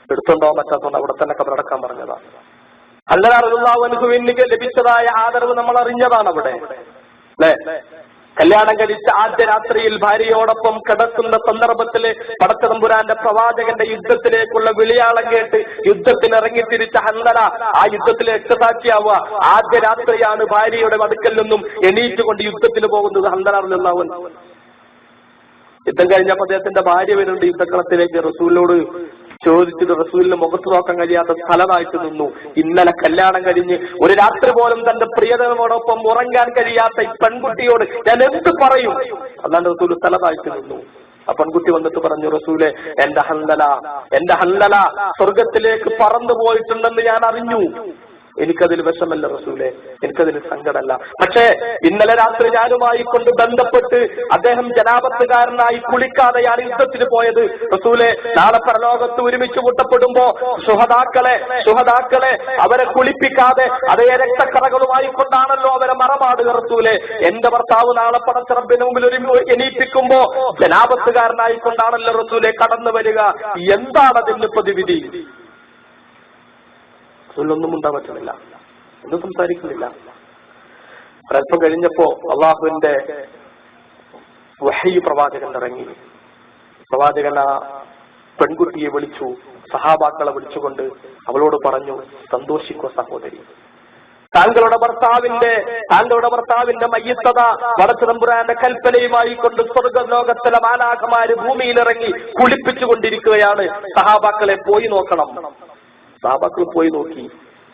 എടുത്തുണ്ടാവാൻ പറ്റാത്തതുകൊണ്ട് അവിടെ തന്നെ ഖബറടക്കാൻ പറഞ്ഞതാണ്. ഹംസാ റളിയല്ലാഹു അൻഹുവിന് ലഭിച്ചതായ ആദരവ് നമ്മൾ അറിഞ്ഞതാണ് അവിടെ, അല്ലെ? കല്യാണം കഴിച്ച ആദ്യ രാത്രിയിൽ ഭാര്യയോടൊപ്പം കിടക്കുന്ന സന്ദർഭത്തില് പടച്ചതമ്പുരാന്റെ പ്രവാചകന്റെ യുദ്ധത്തിലേക്കുള്ള വിളിയാളം കേട്ട് യുദ്ധത്തിനിറങ്ങി തിരിച്ച ഹൻദല ആ യുദ്ധത്തിലെ രക്തസാക്ഷിയാവുക. ആദ്യ രാത്രിയാണ് ഭാര്യയുടെ അടുക്കൽ നിന്നും എണീറ്റുകൊണ്ട് യുദ്ധത്തിന് പോകുന്നത് ഹൻദല റളിയല്ലാഹു അൻഹു. യുദ്ധം കഴിഞ്ഞപ്പോൾ അദ്ദേഹത്തിന്റെ ഭാര്യ വരുന്നുണ്ട് യുദ്ധക്കളത്തിലേക്ക്. റസൂലിനോട് ചോദിച്ചിട്ട് റസൂലിന് മുഖത്ത് നോക്കാൻ കഴിയാത്ത സ്ഥലമായിട്ട് നിന്നു. ഇന്നലെ കല്യാണം കഴിഞ്ഞ് ഒരു രാത്രി പോലും തന്റെ പ്രിയതമോടൊപ്പം ഉറങ്ങാൻ കഴിയാത്ത ഈ പെൺകുട്ടിയോട് ഞാൻ എന്ത് പറയും? അല്ലാണ്ട് റസൂൽ സ്ഥലമായിട്ട് നിന്നു. ആ പെൺകുട്ടി വന്നിട്ട് പറഞ്ഞു, റസൂലെ, എന്റെ ഹൻദല സ്വർഗത്തിലേക്ക് പറന്നു പോയിട്ടുണ്ടെന്ന് ഞാൻ അറിഞ്ഞു. എനിക്കതിൽ വിഷമല്ല റസൂലെ, എനിക്കതിൽ സങ്കടമല്ല. പക്ഷേ ഇന്നലെ രാത്രി ഞാനുമായി കൊണ്ട് ബന്ധപ്പെട്ട് അദ്ദേഹം ജനാപത്തുകാരനായി കുളിക്കാതെയാണ് യുദ്ധത്തിന് പോയത്. റസൂലെ, നാളെ പരലോകത്ത് ഒരുമിച്ച് കൂട്ടപ്പെടുമ്പോ ശുഹദാക്കളെ അവരെ കുളിപ്പിക്കാതെ അതേ രക്തക്കറകളുമായി കൊണ്ടാണല്ലോ അവരെ മറമാടുക. റസൂലെ, എന്റെ ഭർത്താവ് നാളെ പടച്ചറബിന് മുമ്പിൽ എണീപ്പിക്കുമ്പോ ജനാപത്തുകാരനായി കൊണ്ടാണല്ലോ റസൂലെ കടന്നു വരിക. എന്താണ് അതിന്റെ പ്രതിവിധി? ഒന്നും ഉണ്ടാൻ പറ്റുന്നില്ല, ഒന്നും സംസാരിക്കുന്നില്ല. ഒരൽപ്പം കഴിഞ്ഞപ്പോ അള്ളാഹുവിന്റെ വഹീ പ്രവാചകൻ ഇറങ്ങി. പ്രവാചകൻ ആ പെൺകുട്ടിയെ വിളിച്ചു, സഹാബാക്കളെ വിളിച്ചുകൊണ്ട് അവളോട് പറഞ്ഞു, സന്തോഷിക്കോ സഹോദരി, താങ്കളുടെ ഭർത്താവിന്റെ മയ്യിത്തത പടച്ചതമ്പുരാന്റെ കൽപ്പനയുമായി കൊണ്ട് സ്വർഗലോകത്തിലെ മാലാഖമാര് ഭൂമിയിലിറങ്ങി കുളിപ്പിച്ചുകൊണ്ടിരിക്കുകയാണ്. സഹാബാക്കളെ പോയി നോക്കണം. സഹാബാക്കൾ പോയി നോക്കി.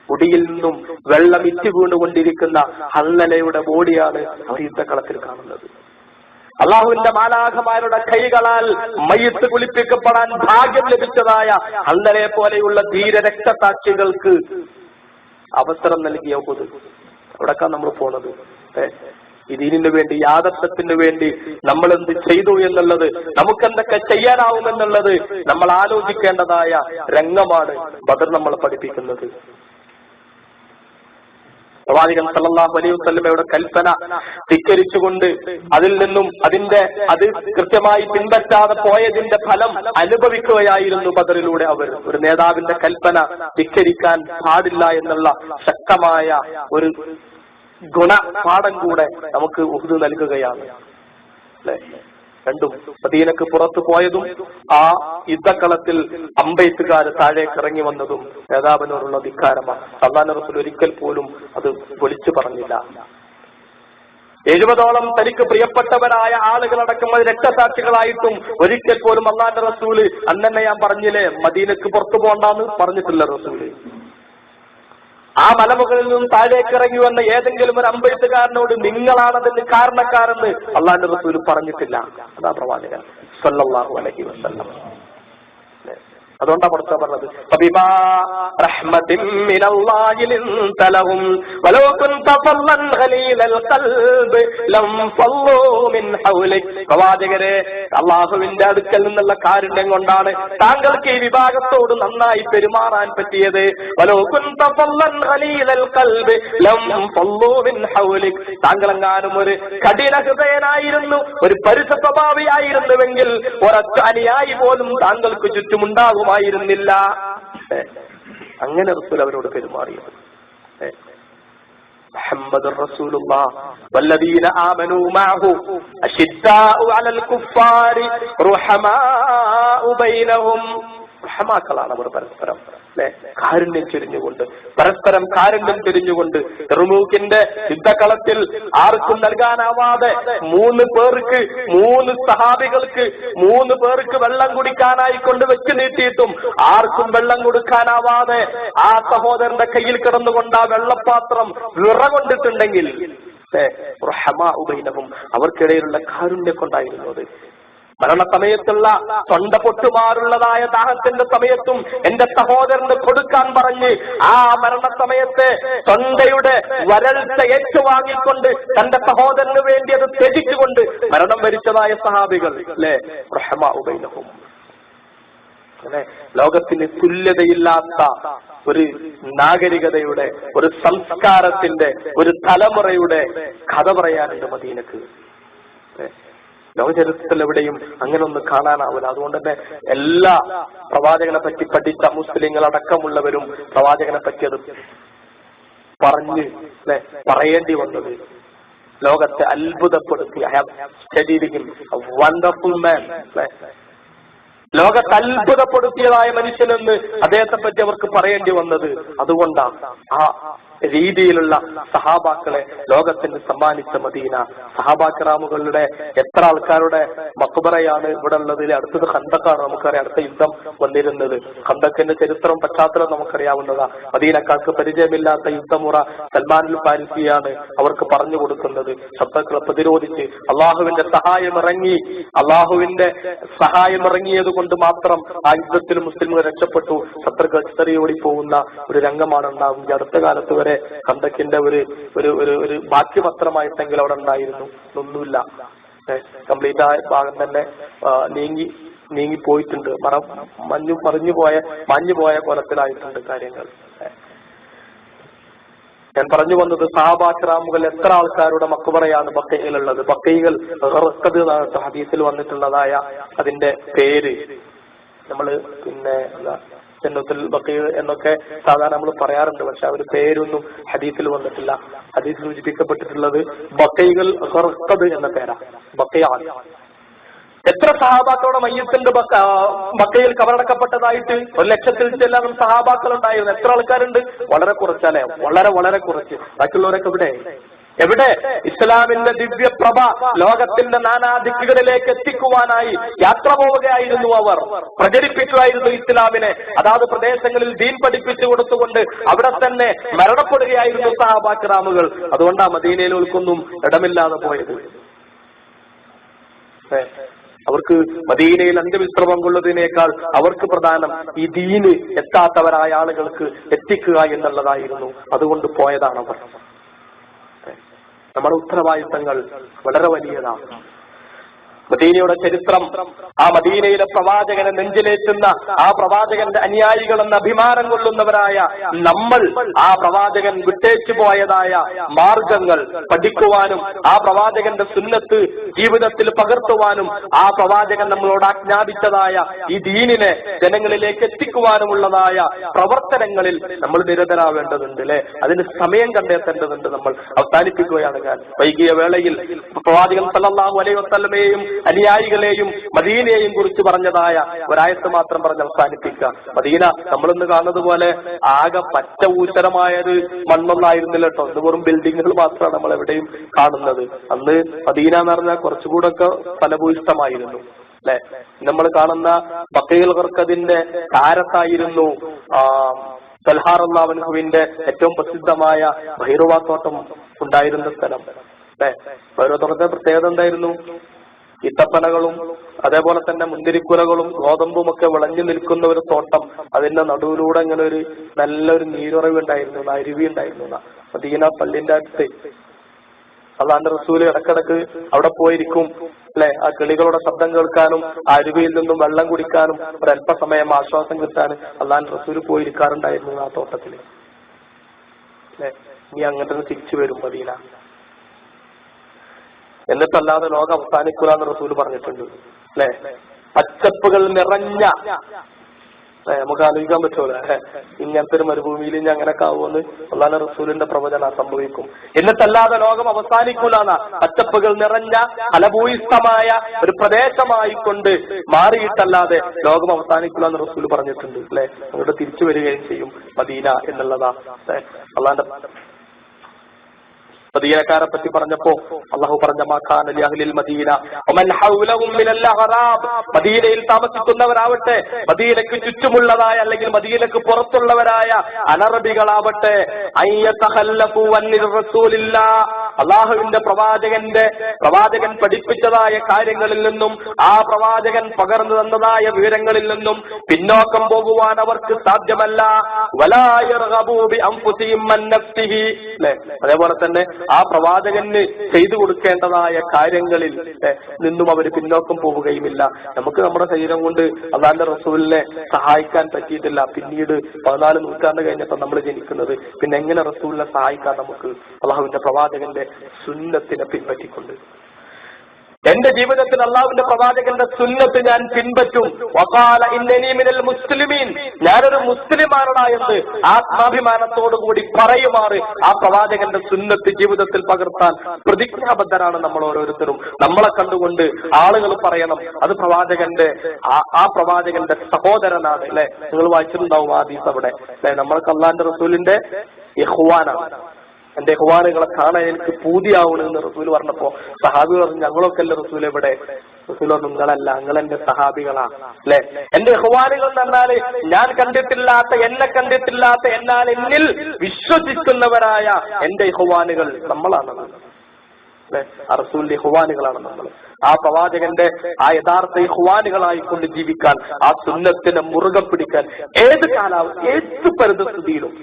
മുടിയിൽ നിന്നും വെള്ളം ഇറ്റ് വീണുകൊണ്ടിരിക്കുന്ന ഹൻദലയുടെ ബോഡിയാണ് അവർ യുദ്ധക്കളത്തിൽ കാണുന്നത്. അള്ളാഹുവിന്റെ മാലാഖമാരുടെ കൈകളാൽ മയ്യിത്ത് കുളിപ്പിക്കപ്പെടാൻ ഭാഗ്യം ലഭിച്ചതായ ഹൻദലയെ പോലെയുള്ള ധീര രക്തസാക്ഷികൾക്ക് അവസരം നൽകിയ ഉഹുദ്. അവിടേക്കാണ് നമ്മൾ പോണത്. ഇതിനു വേണ്ടി, യാദർശത്തിന് വേണ്ടി നമ്മൾ എന്ത് ചെയ്തു എന്നുള്ളത്, നമുക്കെന്തൊക്കെ ചെയ്യാനാവുമെന്നുള്ളത് നമ്മൾ ആലോചിക്കേണ്ടതായ രംഗമാണ് ബദർ നമ്മൾ പഠിപ്പിക്കുന്നത്. പ്രവാചകൻ സല്ലല്ലാഹു അലൈഹി വസല്ലമയുടെ കൽപ്പന ധിക്കരിച്ചുകൊണ്ട് അതിൽ നിന്നും അത് കൃത്യമായി പിൻപറ്റാതെ പോയതിന്റെ ഫലം അനുഭവിക്കുകയായിരുന്നു ബദറിലൂടെ അവർ. ഒരു നേതാവിന്റെ കൽപ്പന ധിക്കരിക്കാൻ പാടില്ല എന്നുള്ള ശക്തമായ ഒരു ഗുണപാഠം കൂടെ നമുക്ക് ഉഹുദ് നൽകുകയാണ്. രണ്ടും മദീനക്ക് പുറത്തു പോയതും ആ യുദ്ധക്കളത്തിൽ അമ്പെയ്ത്തുകാർ താഴേക്ക് ഇറങ്ങി വന്നതും നേതാവിനോടുള്ള ധിക്കാരമാണ്. അല്ലാഹു റസൂൽ ഒരിക്കൽ പോലും അത് വിളിച്ചു പറഞ്ഞില്ല. 70ഓളം തനിക്ക് പ്രിയപ്പെട്ടവരായ ആളുകളടക്കം രക്തസാക്ഷികളായിട്ടും ഒരിക്കൽ പോലും അല്ലാഹുവിന്റെ റസൂല്, അന്നെ ഞാൻ പറഞ്ഞില്ലേ മദീനക്ക് പുറത്തു പോകണ്ടെന്ന് പറഞ്ഞിട്ടില്ല റസൂല്. ആ മലമുകളിൽ നിന്നും താഴേക്ക് ഇറങ്ങി വന്ന ഏതെങ്കിലും ഒരു അമ്പെയ്ത്തുകാരനോട് നിങ്ങളാണതിന് കാരണക്കാരെന്ന് അല്ലാഹുവിന്റെ റസൂൽ പറഞ്ഞിട്ടില്ല. അതാ പ്രവാചകൻ സല്ലല്ലാഹു അലൈഹി വസല്ലം. അതുകൊണ്ടാ പുറത്ത് പറഞ്ഞത്, പ്രവാചകരെ, അള്ളാഹുവിന്റെ അടുക്കൽ നിന്നുള്ള കാരുണ്യം കൊണ്ടാണ് താങ്കൾക്ക് ഈ വിഭാഗത്തോട് നന്നായി പെരുമാറാൻ പറ്റിയത്. താങ്കളെങ്ങാനും ഒരു കഠിന ഹൃദയനായിരുന്നു, ഒരു പരുഷ സ്വഭാവിയായിരുന്നുവെങ്കിൽ ഒരൊറ്റ അനുയായി പോലും താങ്കൾക്ക് ചുറ്റുമുണ്ടാകുമായിരുന്നില്ല. അങ്ങനെ റസൂൽ അവരോട് പെരുമാറിയത്. മുഹമ്മദുർ റസൂലുള്ളാഹ് വല്ലദീന ആമനൂ മഅഹു അശിദ്ദാഉ അലൽ കുഫാരി റുഹമാഉ ബൈനഹും. റഹ്മാക്കളാണ് അവർ പരസ്പരം, കാരുണ്യം ചൊരിഞ്ഞുകൊണ്ട്, പരസ്പരം കാരുണ്യം ചൊരിഞ്ഞുകൊണ്ട്. റുമൂക്കിന്റെ യുദ്ധക്കളത്തിൽ ആർക്കും നൽകാനാവാതെ 3 സഹാബികൾക്ക് 3 പേർക്ക് വെള്ളം കുടിക്കാനായി കൊണ്ട് വെച്ച് നീട്ടിയിട്ടും ആർക്കും വെള്ളം കൊടുക്കാനാവാതെ ആ സഹോദരന്റെ കയ്യിൽ കിടന്നുകൊണ്ട് ആ വെള്ളപ്പാത്രം വിറകൊണ്ടിട്ടുണ്ടെങ്കിൽ അവർക്കിടയിലുള്ള കാരുണ്യം കൊണ്ടായിരുന്നത്. മരണസമയത്തുള്ള തൊണ്ട പൊട്ടുമാറുള്ളതായ ദാഹത്തിന്റെ സമയത്തും എന്റെ സഹോദരന് കൊടുക്കാൻ പറഞ്ഞ് ആ മരണസമയത്തെ തൊണ്ടയുടെ വരൾച്ച ഏറ്റുവാങ്ങിക്കൊണ്ട് തന്റെ സഹോദരന് വേണ്ടി അത് ത്യജിച്ചുകൊണ്ട് മരണം വരിച്ചതായ സഹാബികൾ അല്ലെ, റഹ്മാഉ ബൈനഹും. ലോകത്തിന് തുല്യതയില്ലാത്ത ഒരു നാഗരികതയുടെ, ഒരു സംസ്കാരത്തിന്റെ, ഒരു തലമുറയുടെ കഥ പറയാനുണ്ട് മദീനക്ക്. ലോകചരിത്രത്തിൽ എവിടെയും അങ്ങനെ ഒന്ന് കാണാനാവില്ല. അതുകൊണ്ട് തന്നെ എല്ലാ പ്രവാചകനെ പറ്റി പഠിച്ച മുസ്ലിങ്ങളടക്കമുള്ളവരും പ്രവാചകനെ പറ്റി അത് പറയേണ്ടി വന്നത് ലോകത്തെ അത്ഭുതപ്പെടുത്തി. I have studied him, A wonderful മാൻ. ലോകത്തെ അത്ഭുതപ്പെടുത്തിയതായ മനുഷ്യനെന്ന് അദ്ദേഹത്തെ പറ്റി അവർക്ക് പറയേണ്ടി വന്നത് അതുകൊണ്ടാണ്. ആ രീതിയിലുള്ള സഹാബാക്കളെ ലോകത്തിന് സമ്മാനിച്ച മദീന. സഹാബാക്രാമുകളുടെ എത്ര ആൾക്കാരുടെ മക്ബറയാണ് ഇവിടെ ഉള്ളത്. അടുത്തത് ഖന്തക്കാണ്. നമുക്കറിയാം അടുത്ത യുദ്ധം വന്നിരുന്നത്. ഖന്തക്കിന്റെ ചരിത്രം പശ്ചാത്തലം നമുക്കറിയാവുന്നതാ. മദീനക്കാർക്ക് പരിചയമില്ലാത്ത യുദ്ധമുറ സൽമാനുൽ ഫാരിസിയാണ് അവർക്ക് പറഞ്ഞു കൊടുക്കുന്നത്. ശത്രുക്കളെ പ്രതിരോധിച്ച് അള്ളാഹുവിന്റെ സഹായം ഇറങ്ങിയത് കൊണ്ട് മാത്രം ആ യുദ്ധത്തിൽ മുസ്ലിംകൾ രക്ഷപ്പെട്ടു. ശത്രുക്കൾ ചിതറിയോടി പോകുന്ന ഒരു രംഗമാണ് ഉണ്ടാവുക. അടുത്ത കാലത്ത് വരെ ഖന്തക്കിന്റെ ഒരു ബാക്കിപത്രമായിട്ടെങ്കിലും അവിടെ ഉണ്ടായിരുന്നു. ഒന്നുമില്ല, കംപ്ലീറ്റ് ആ ഭാഗം തന്നെ നീങ്ങി പോയിട്ടുണ്ട്. മഞ്ഞു പോയ കൊലത്തിലായിട്ടുണ്ട് കാര്യങ്ങൾ. ഞാൻ പറഞ്ഞു വന്നത് സഹാബാക്രാമുകൾ എത്ര ആൾക്കാരുടെ മക്ബറയാണ് ബഖീലുള്ളത്. ബഖീകൾ ഹദീസിൽ വന്നിട്ടുള്ളതായ അതിന്റെ പേര് നമ്മള് പിന്നെ ജന്നത്തുൽ ബഖീ എന്നൊക്കെ സാധാരണ നമ്മൾ പറയാറുണ്ട്. പക്ഷെ ആ ഒരു പേരൊന്നും ഹദീസിൽ വന്നിട്ടില്ല. ഹദീസിൽ സൂചിപ്പിക്കപ്പെട്ടിട്ടുള്ളത് ബഖീകൾ ഖർഖദ് എന്ന പേരാ. ബഖീആൻ. എത്ര സഹാബാക്കളുടെ മയ്യത്തിന്റെ ബഖീയിൽ കബറടക്കപ്പെട്ടതായിട്ട് 100,000 ചെല്ലാനും സഹാബാക്കൾ ഉണ്ടായിരുന്നു. എത്ര ആൾക്കാരുണ്ട്? വളരെ കുറച്ചല്ലേ, വളരെ കുറച്ച്. ബാക്കിയുള്ളവരൊക്കെ എവിടെ? ഇസ്ലാമിന്റെ ദിവ്യപ്രഭ ലോകത്തിന്റെ നാനാദിക്കുകളിലേക്ക് എത്തിക്കുവാനായി യാത്ര പോവുകയായിരുന്നു. അവർ പ്രചരിപ്പിക്കുകയായിരുന്നു ഇസ്ലാമിനെ. അതാത് പ്രദേശങ്ങളിൽ ദീൻ പഠിപ്പിച്ചു കൊടുത്തുകൊണ്ട് അവിടെ തന്നെ മരണപ്പെടുകയായിരുന്നു സഹാബാക്രാമുകൾ. അതുകൊണ്ടാണ് മദീനയിൽ ഒൽക്കൊന്നും ഇടമില്ലാതെ പോയത്. അവർക്ക് മദീനയിൽ അന്ത്യവിശ്രമം കൊള്ളുന്നതിനേക്കാൾ അവർക്ക് പ്രധാനം ഈ ദീന് എത്താത്തവരായ ആളുകൾക്ക് എത്തിക്കുക എന്നുള്ളതായിരുന്നു. അതുകൊണ്ട് പോയതാണ് അവർ. നമ്മുടെ ഉത്തരവാദിത്തങ്ങൾ വളരെ വലിയതാണ്. മദീനയുടെ ചരിത്രം, ആ മദീനയിലെ പ്രവാചകനെ നെഞ്ചിലേറ്റുന്ന ആ പ്രവാചകന്റെ അനുയായികളെന്ന് അഭിമാനം കൊള്ളുന്നവരായ നമ്മൾ ആ പ്രവാചകൻ വിട്ടേച്ചു പോയതായ മാർഗങ്ങൾ പഠിക്കുവാനും ആ പ്രവാചകന്റെ സുന്നത്ത് ജീവിതത്തിൽ പകർത്തുവാനും ആ പ്രവാചകൻ നമ്മളോട് ആജ്ഞാപിച്ചതായ ഈ ദീനിനെ ജനങ്ങളിലേക്ക് എത്തിക്കുവാനുമുള്ളതായ പ്രവർത്തനങ്ങളിൽ നമ്മൾ നിരതരാവേണ്ടതുണ്ട് അല്ലെ. അതിന് സമയം കണ്ടെത്തേണ്ടതുണ്ട്. നമ്മൾ അവസാനിപ്പിക്കുകയാണ് ഞാൻ. വൈകിയ വേളയിൽ പ്രവാചകൻ സല്ലല്ലാഹു അലൈഹി വസല്ലമയെയും അനുയായികളെയും മദീനയെയും കുറിച്ച് പറഞ്ഞതായ ഒരായത്ത് മാത്രം പറഞ്ഞ് അവസാനിപ്പിക്കുക. മദീന നമ്മളിന്ന് കാണുന്നത് പോലെ ആകെ പച്ച ഊച്ചരമായൊരു മണ്ണൊന്നായിരുന്നില്ല കേട്ടോ. ഇത് വെറും ബിൽഡിങ്ങുകൾ മാത്രമാണ് നമ്മൾ എവിടെയും കാണുന്നത്. അന്ന് മദീന എന്ന് പറഞ്ഞാൽ കുറച്ചുകൂടെ ഒക്കെ ഫലഭൂയിഷ്ടമായിരുന്നു അല്ലെ. നമ്മൾ കാണുന്ന ബഖീൽ ഖർഖദിന്റെ താരത്തായിരുന്നു തൽഹാ റളിയല്ലാഹു അൻഹുവിന്റെ ഏറ്റവും പ്രസിദ്ധമായ ഭൈരവ തോട്ടം ഉണ്ടായിരുന്ന സ്ഥലം അല്ലെ. ഭൈരവ തോട്ടത്തിന്റെ പ്രത്യേകത എന്തായിരുന്നു? ഈത്തപ്പനകളും അതേപോലെ തന്നെ മുന്തിരിക്കുലകളും ഗോതമ്പും ഒക്കെ വിളഞ്ഞു നിൽക്കുന്ന ഒരു തോട്ടം. അതിന്റെ നടുവിലൂടെ ഇങ്ങനെ ഒരു നല്ലൊരു നീരുറവ് ഉണ്ടായിരുന്നു, അരുവി ഉണ്ടായിരുന്നു. മദീന പള്ളിന്റെ അടുത്ത് അല്ലാഹുവിന്റെ റസൂല് ഇടക്കിടക്ക് അവിടെ പോയിരിക്കും അല്ലെ. ആ കിളികളുടെ ശബ്ദം കേൾക്കാനും ആ അരുവിയിൽ നിന്നും വെള്ളം കുടിക്കാനും ഒരല്പസമയം ആശ്വാസം കിട്ടാനും അല്ലാഹുവിന്റെ റസൂല് പോയിരിക്കാറുണ്ടായിരുന്നു ആ തോട്ടത്തില് അല്ലെ. ഇനി അങ്ങോട്ട് തിരിച്ചു വരും മദീന. എന്നിട്ടല്ലാതെ ലോകം അവസാനിക്കൂല എന്ന് റസൂല് പറഞ്ഞിട്ടുണ്ട് അല്ലെ. പച്ചപ്പുകൾ നിറഞ്ഞ നമുക്ക് ആലോചിക്കാൻ പറ്റുമല്ലോ ഇങ്ങനത്തെ ഒരു മരുഭൂമിയിൽ ഇനി അങ്ങനെയൊക്കെ ആവുമെന്ന് അല്ലാഹുവിന്റെ റസൂലിന്റെ പ്രവചനം സംഭവിക്കും. എന്നിട്ടല്ലാതെ ലോകം അവസാനിക്കൂല. പച്ചപ്പുകൾ നിറഞ്ഞ ഫലഭൂയിഷ്ടമായ ഒരു പ്രദേശമായിക്കൊണ്ട് മാറിയിട്ടല്ലാതെ ലോകം അവസാനിക്കൂല എന്ന് റസൂല് പറഞ്ഞിട്ടുണ്ട് അല്ലെ. അങ്ങോട്ട് തിരിച്ചു വരികയും ചെയ്യും മദീന എന്നുള്ളതാ. അള്ളാന്റെ മദീനക്കാരെ പറ്റി പറഞ്ഞപ്പോ അള്ളാഹു പറഞ്ഞ മദീനയിൽ താമസിക്കുന്നവരാവട്ടെ, മദീനക്ക് ചുറ്റുമുള്ളതായ അല്ലെങ്കിൽ മദീനക്ക് പുറത്തുള്ളവരായ അനറബികളാവട്ടെ, അള്ളാഹുവിന്റെ പ്രവാചകൻ പഠിപ്പിച്ചതായ കാര്യങ്ങളിൽ നിന്നും ആ പ്രവാചകൻ പകർന്നു തന്നതായ വിവരങ്ങളിൽ നിന്നും പിന്നോക്കം പോകുവാൻ അവർക്ക് സാധ്യമല്ല. അതേപോലെ തന്നെ ആ പ്രവാചകന് ചെയ്തു കൊടുക്കേണ്ടതായ കാര്യങ്ങളിൽ നിന്നും അവർ പിന്നോക്കം പോവുകയുമില്ല. നമുക്ക് നമ്മുടെ ശരീരം കൊണ്ട് അല്ലാഹുവിന്റെ റസൂലിനെ സഹായിക്കാൻ പറ്റിയിട്ടില്ല. പിന്നീട് 14 നൂറ്റാണ്ട് കഴിഞ്ഞപ്പോൾ നമ്മൾ ജനിക്കുന്നത്. പിന്നെ എങ്ങനെ റസൂലിനെ സഹായിക്കാൻ നമുക്ക്? അള്ളാഹുവിന്റെ പ്രവാചകന്റെ സുന്നത്തിനെ പിൻപറ്റിക്കൊണ്ട്. എന്റെ ജീവിതത്തിൽ അള്ളാഹുവിന്റെ പ്രവാചകന്റെ സുന്നത്ത് ഞാൻ പിൻപറ്റും. വഖാല ഇന്നനി മിനൽ മുസ്ലിമീൻ, ഞാനൊരു മുസ്ലിമാണടാ എന്ന് ആത്മാഭിമാനത്തോടുകൂടി പറയുമാറ് ആ പ്രവാചകന്റെ സുന്നത്ത് ജീവിതത്തിൽ പകർത്താൻ പ്രതിജ്ഞാബദ്ധരാണ് നമ്മൾ ഓരോരുത്തരും. നമ്മളെ കണ്ടുകൊണ്ട് ആളുകൾ പറയണം അത് പ്രവാചകന്റെ ആ പ്രവാചകന്റെ സഹോദരനാണ്. അല്ലെ, നിങ്ങൾ വായിച്ചിട്ടുണ്ടാവും ആ ഹദീസ് അവിടെ. അല്ലെ, നമ്മൾക്ക് അള്ളാഹിന്റെ റസൂലിന്റെ ഇഖ്വാനാണ്. എന്റെ ഇഖ്വാനുകളെ കാണാൻ എനിക്ക് പൂതിയാവണമെന്ന് റസൂൽ പറഞ്ഞപ്പോ സഹാബി പറഞ്ഞു ഞങ്ങളൊക്കെ അല്ല റസൂൽ എവിടെ? റസൂൽ പറഞ്ഞു നിങ്ങളല്ല, നിങ്ങൾ എന്റെ സഹാബികളാ. അല്ലെ, എന്റെ ഇഖ്വാനുകൾ എന്ന് പറഞ്ഞാല് ഞാൻ കണ്ടിട്ടില്ലാത്ത, എന്നെ കണ്ടിട്ടില്ലാത്ത, എന്നാൽ എന്നിൽ വിശ്വസിക്കുന്നവരായ എന്റെ ഇഖ്വാനുകൾ നമ്മളാണ്. അല്ലെ, ആ റസൂലിന്റെ ഇഖ്വാനുകളാണ് നമ്മൾ. ആ പ്രവാചകന്റെ ആ യഥാർത്ഥ ഇഖ്വാനുകളായിക്കൊണ്ട് ജീവിക്കാൻ, ആ സുന്നത്തിനെ മുറുകെ പിടിക്കാൻ ഏത് കാലാവസ്ഥ, ഏത് പരിതസ്ഥിതിയിലും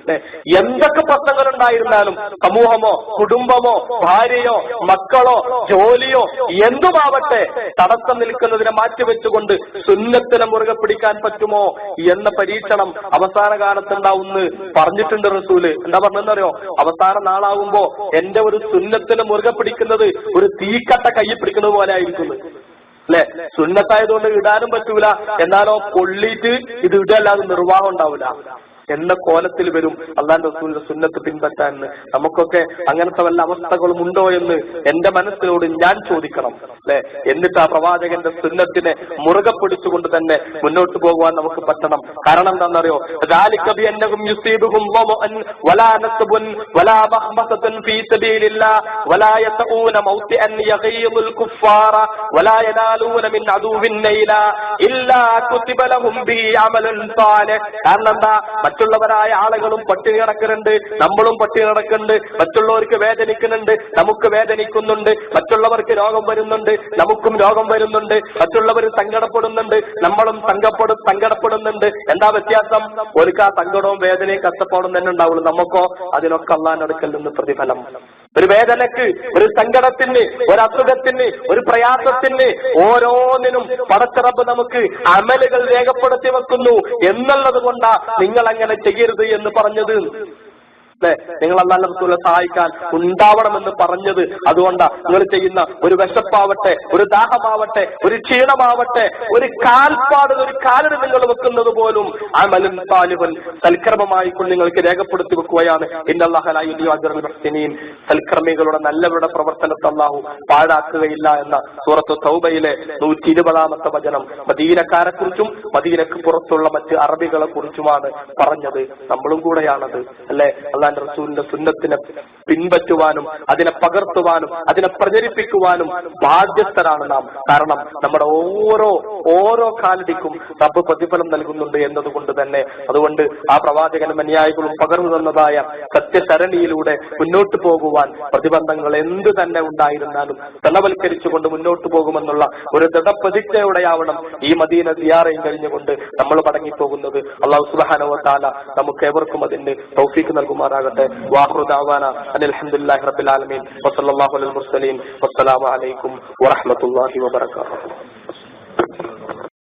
എന്തൊക്കെ പ്രശ്നങ്ങൾ ഉണ്ടായിരുന്നാലും സമൂഹമോ കുടുംബമോ ഭാര്യയോ മക്കളോ ജോലിയോ എന്തുമാവട്ടെ തടസ്സം നിൽക്കുന്നതിനെ മാറ്റിവെച്ചുകൊണ്ട് സുന്നത്തിനെ മുറുകെ പിടിക്കാൻ പറ്റുമോ എന്ന പരീക്ഷണം അവസാന കാലത്തുണ്ടാവുമെന്ന് പറഞ്ഞിട്ടുണ്ട് റസൂല്. എന്താ പറഞ്ഞെന്നറിയോ? അവസാന നാളാവുമ്പോ എന്റെ ഒരു സുന്നത്തിനെ മുറുകെ പിടിക്കുന്നത് ഒരു തീക്കട്ട കയ്യിൽ പിടിക്കുന്നത് പോലെ ആയിരിക്കും. അല്ലെ, സുന്നത്തായതുകൊണ്ട് ഇടാനും പറ്റൂല, എന്നാലോ പൊള്ളിയിട്ട് ഇത് ഇടല്ലാതെ നിർവാഹം ഉണ്ടാവില്ല എന്ന കോലത്തിൽ വരും അള്ളാന്റെ റസൂലിന്റെ സുന്നത്ത് പിൻപറ്റാൻ. നമുക്കൊക്കെ അങ്ങനത്തെ വല്ല അവസ്ഥകളും ഉണ്ടോ എന്ന് എന്റെ മനസ്സിനോട് ഞാൻ ചോദിക്കണം. അല്ലെ, എന്നിട്ട് ആ പ്രവാചകന്റെ സുന്നത്തിനെ മുറുകെ പിടിച്ചുകൊണ്ട് തന്നെ മുന്നോട്ട് പോകുവാൻ നമുക്ക് പറ്റണം. കാരണം എന്താണെന്നറിയോ? കാരണം എന്താ? മറ്റുള്ളവരായ ആളുകളും പട്ടിണി കിടക്കുന്നുണ്ട്, നമ്മളും പട്ടിണി കിടക്കുന്നുണ്ട്. മറ്റുള്ളവർക്ക് വേദനിക്കുന്നുണ്ട്, നമുക്ക് വേദനിക്കുന്നുണ്ട്. മറ്റുള്ളവർക്ക് രോഗം വരുന്നുണ്ട്, നമുക്കും രോഗം വരുന്നുണ്ട്. മറ്റുള്ളവർ സങ്കടപ്പെടുന്നുണ്ട്, നമ്മളും സങ്കടപ്പെടുന്നുണ്ട്. എന്താ വ്യത്യാസം? ഒരിക്കൽ ആ സങ്കടവും വേദനയും കഷ്ടപ്പാടും തന്നെ ഉണ്ടാവുള്ളൂ. നമുക്കോ അതിനൊക്കെ അള്ളാന്റെ അടുക്കൽ നിന്ന് പ്രതിഫലം. ഒരു വേദനക്ക്, ഒരു സങ്കടത്തിന്, ഒരു അസുഖത്തിന്, ഒരു പ്രയാസത്തിന്, ഓരോന്നിനും പടച്ചിറപ്പ് നമുക്ക് അമലുകൾ രേഖപ്പെടുത്തി വെക്കുന്നു എന്നുള്ളത് കൊണ്ടാ നിങ്ങൾ അങ്ങനെ ചെയ്യരുത് എന്ന് പറഞ്ഞത്. അല്ലെ, നിങ്ങൾ അല്ലാഹുവിന്റെ റസൂലിനെ സഹായിക്കാൻ ഉണ്ടാവണമെന്ന് പറഞ്ഞത് അതുകൊണ്ടാ. നിങ്ങൾ ചെയ്യുന്ന ഒരു വിശപ്പാവട്ടെ, ഒരു ദാഹമാവട്ടെ, ഒരു ക്ഷീണമാവട്ടെ, ഒരു കാൽപ്പാട്, ഒരു കാലിന് നിങ്ങൾ വെക്കുന്നത് പോലും അമലുൻ സാലിഹുൻ സൽക്കർമ്മമായി കൊണ്ട് നിങ്ങൾക്ക് രേഖപ്പെടുത്തി വെക്കുകയാണ്. ഇന്നല്ലാഹ ലാ യുദിഉ അജ്റൽ മുഹ്സിനീൻ, സൽക്കർമ്മികളുടെ നല്ലവരുടെ പ്രവർത്തനത്തെ അല്ലാഹു പാഴാക്കുകയില്ല എന്ന സൂറത്ത് തൗബയിലെ 120-ാമത്തെ വചനം മദീനക്കാരെ കുറിച്ചും മദീനക്ക് പുറത്തുള്ള മറ്റ് അറബികളെ കുറിച്ചുമാണ് പറഞ്ഞത്. നമ്മളും കൂടെയാണത്. അല്ലെ, അല്ലാഹുവിന്റെ റസൂലിന്റെ സുന്നത്തിനെ പിൻപറ്റുവാനും അതിനെ പകർത്തുവാനും അതിനെ പ്രചരിപ്പിക്കുവാനും ബാധ്യസ്ഥരാണ് നാം. കാരണം നമ്മുടെ ഓരോ കാലടിക്കും റബ്ബ് പ്രതിഫലം നൽകുന്നുണ്ട് എന്നതുകൊണ്ട് തന്നെ. അതുകൊണ്ട് ആ പ്രവാചകനും അനുയായികളും പകർന്നു തന്നതായ സത്യസരണിയിലൂടെ മുന്നോട്ട് പോകുവാൻ പ്രതിബന്ധങ്ങൾ എന്ത് തന്നെ ഉണ്ടായിരുന്നാലും തലവൽക്കരിച്ചുകൊണ്ട് മുന്നോട്ട് പോകുമെന്നുള്ള ഒരു ദൃഢപ്രതിജ്ഞയോടെയാവണം ഈ മദീന സിയാറയും കഴിഞ്ഞുകൊണ്ട് നമ്മൾ മടങ്ങിപ്പോകുന്നത്. അല്ലാഹു സുബ്ഹാനഹു വ തആല നമുക്ക് ഏവർക്കും അതിന്റെ തൗഫീഖ് നൽകുമാറാകട്ടെ. വാഖിറു ദഅവാന അനിൽ ഹംദുലില്ലാഹി റബ്ബിൽ ആലമീൻ വസല്ലല്ലാഹു അലൽ മുർസലീൻ വസ്സലാമു അലൈക്കും വറഹ്മത്തുള്ളാഹി വബറകാതുഹു.